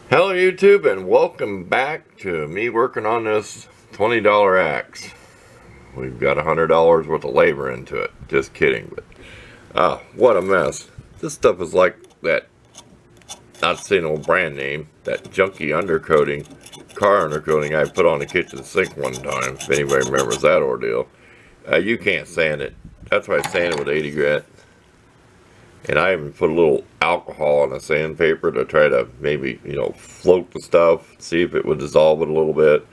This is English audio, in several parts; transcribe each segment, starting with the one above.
Hello YouTube, and welcome back to me working on this $20 axe. We've got $100 worth of labor into it. Just kidding, but what a mess. This stuff is like that, not saying old brand name, that junky undercoating, car undercoating I put on the kitchen sink one time, if anybody remembers that ordeal. You can't sand it. That's why I sand it with 80 grit. And I even put a little alcohol on the sandpaper to try to maybe, float the stuff, see if it would dissolve it a little bit.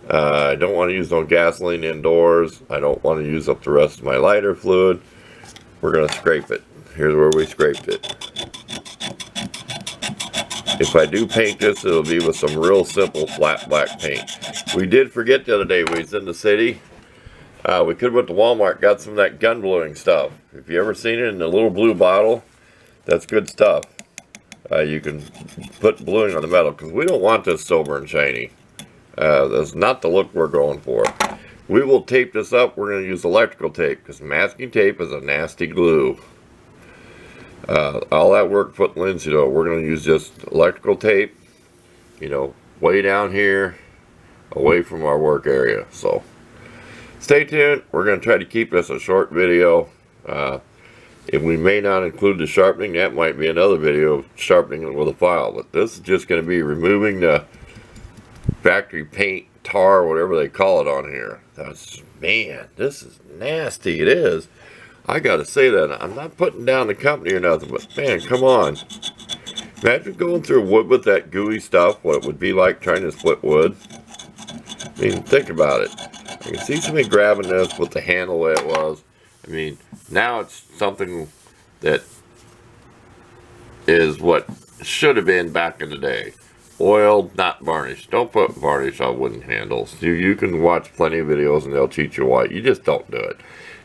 I don't want to use no gasoline indoors. I don't want to use up the rest of my lighter fluid. We're going to scrape it. Here's where we scraped it. If I do paint this, it'll be with some real simple flat black paint. We did forget the other day, we was in the city. We could have went to Walmart, got some of that gun blowing stuff. If you ever seen it in a little blue bottle, that's good stuff. You can put bluing on the metal, because we don't want this silver and shiny. That's not the look we're going for. We will tape this up. We're going to use electrical tape, because masking tape is a nasty glue. All that work putting linseed oil, we're going to use just electrical tape, way down here, away from our work area. So stay tuned. We're going to try to keep this a short video. If we may not include the sharpening, that might be another video of sharpening it with a file. But this is just going to be removing the factory paint, tar, whatever they call it on here. Man, this is nasty. It is. I got to say that. I'm not putting down the company or nothing, but man, come on. Imagine going through wood with that gooey stuff, what it would be like trying to split wood. I mean, think about it. I can see somebody grabbing this with the handle the way it was. I mean, now it's something that is what should have been back in the day. Oiled, not varnished. Don't put varnish on wooden handles. You can watch plenty of videos and they'll teach you why. You just don't do it.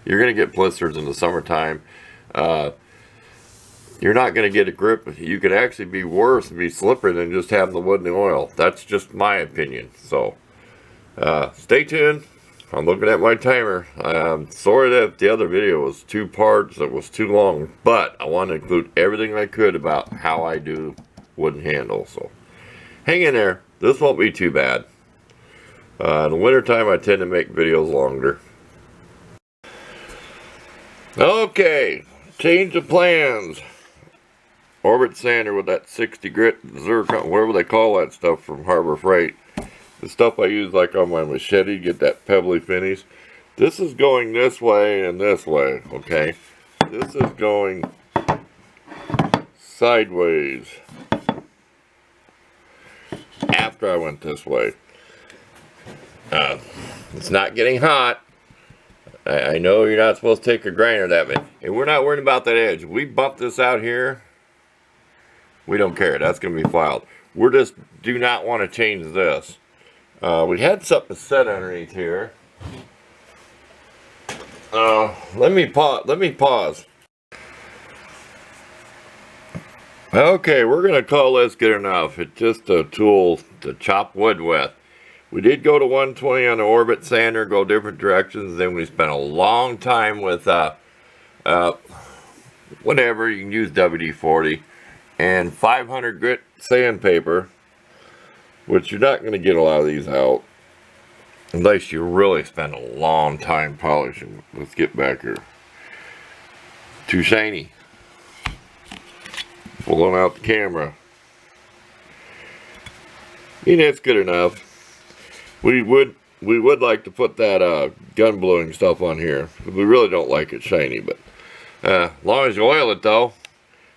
You're going to get blisters in the summertime. You're not going to get a grip. You could actually be worse and be slippery than just having the wood and the oil. That's just my opinion. So stay tuned. I'm looking at my timer. I'm sorry that the other video was 2 parts. It was too long, but I want to include everything I could about how I do wooden handles. So hang in there. This won't be too bad. In the wintertime, I tend to make videos longer. Okay, change of plans. Orbit sander with that 60 grit zircon, whatever they call that stuff from Harbor Freight. The stuff I use like on my machete, get that pebbly finish. This is going this way and this way, okay? This is going sideways after I went this way. It's not getting hot. I know you're not supposed to take a grinder that way. And we're not worried about that edge. We bump this out here. We don't care. That's going to be filed. We're just do not want to change this. We had something set underneath here. Let me pause. Okay, we're going to call this good enough. It's just a tool to chop wood with. We did go to 120 on the Orbit sander, go different directions. Then we spent a long time with whatever, you can use WD-40 and 500 grit sandpaper, which you're not going to get a lot of these out unless you really spend a long time polishing. Let's get back here. Too shiny. Pulling out the camera. And that's good enough. We would like to put that gun blowing stuff on here. We really don't like it shiny, but as long as you oil it though.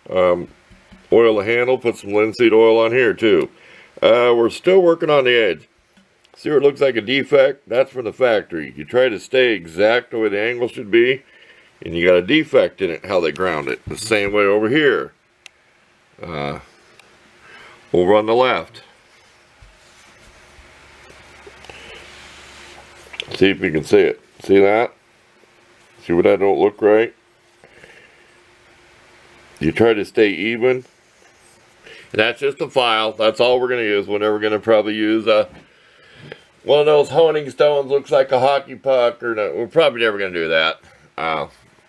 Oil the handle, put some linseed oil on here too. We're still working on the edge. See where it looks like a defect? That's from the factory. You try to stay exact the way the angle should be, and you got a defect in it, how they ground it. The same way over here. Over on the left. See if you can see it. See that? See where that don't look right? You try to stay even. And that's just a file. That's all we're going to use. We're never going to probably use one of those honing stones, looks like a hockey puck. Or no, we're probably never going to do that.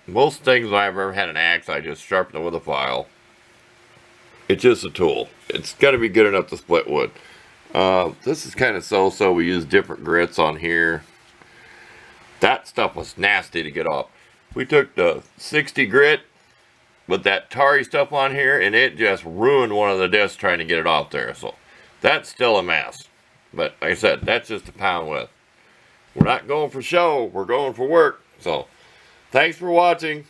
Most things when I've ever had an axe, I just sharpen it with a file. It's just a tool. It's got to be good enough to split wood. This is kind of so-so. We use different grits on here. That stuff was nasty to get off. We took the 60 grit with that tarry stuff on here, and it just ruined one of the discs trying to get it off there. So that's still a mess. But like I said, that's just a pound width. We're not going for show. We're going for work. So thanks for watching.